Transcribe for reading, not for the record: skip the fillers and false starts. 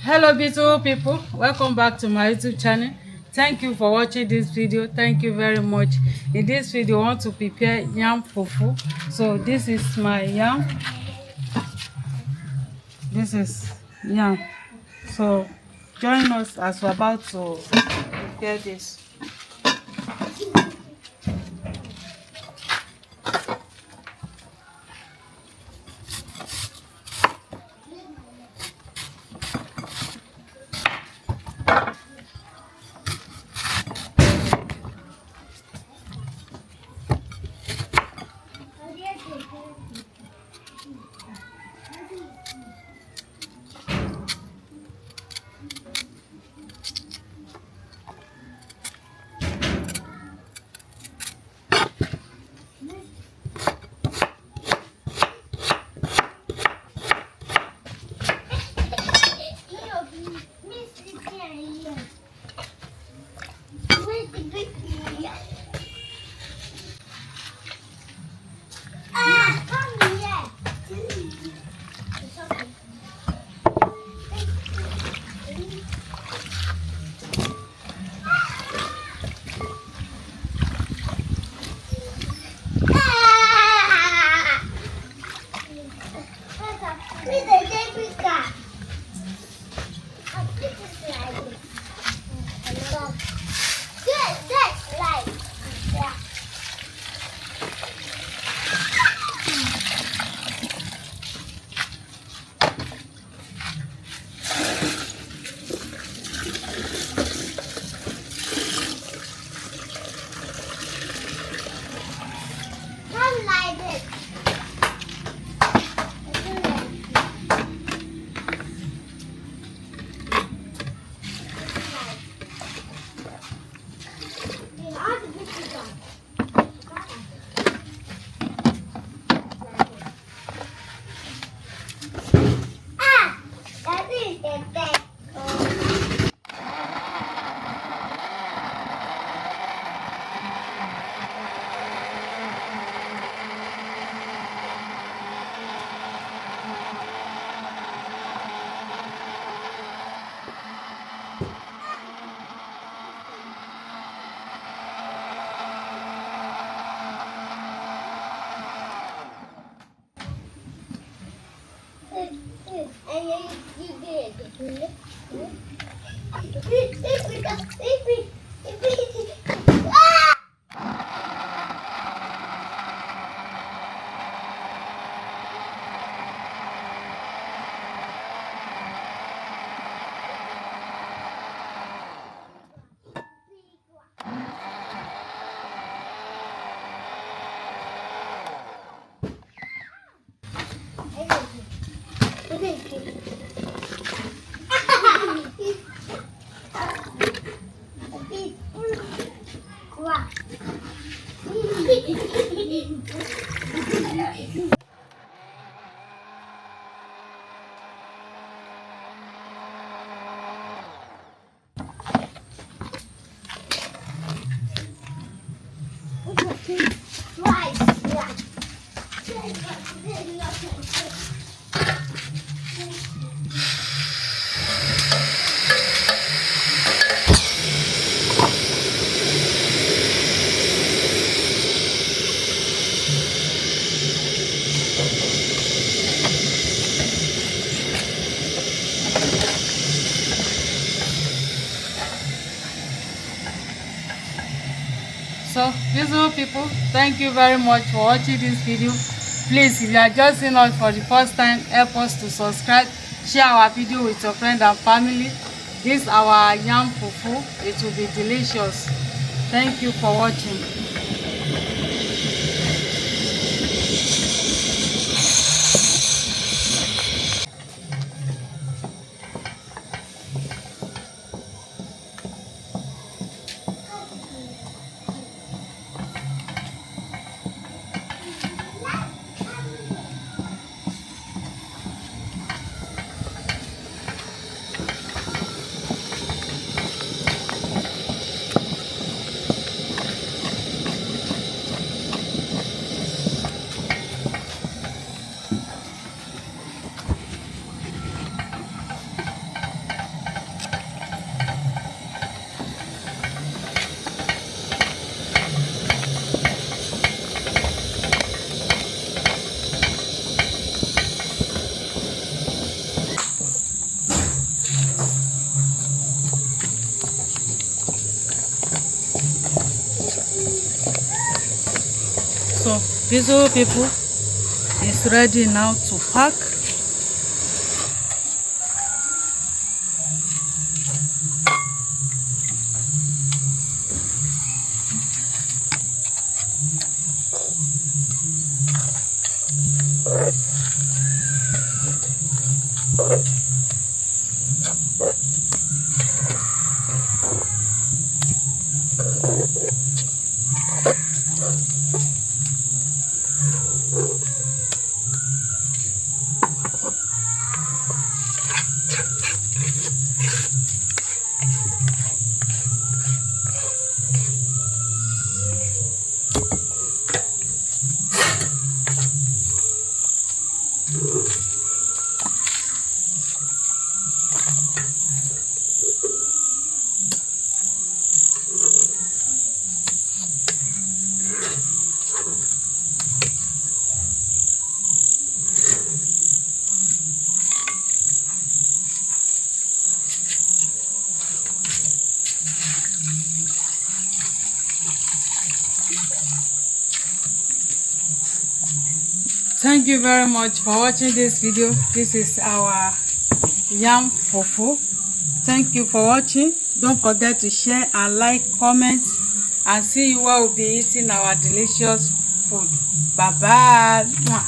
Hello beautiful people, welcome back to my YouTube channel. Thank you for watching this video. Thank you very much. In this video I want to prepare yam fufu. So this is my yam. This is yam. So join us as we're about to prepare this. So beautiful people, thank you very much for watching this video. Please, if you are just seeing us for the first time, help us to subscribe, share our video with your friends and family. This is our yam fufu. It will be delicious. Thank you for watching. So beautiful people, it's ready now to pack. Thank you very much for watching this video. This is our yam fufu. Thank you for watching. Don't forget to share and like, comment, and see you where we'll be eating our delicious food. Bye bye.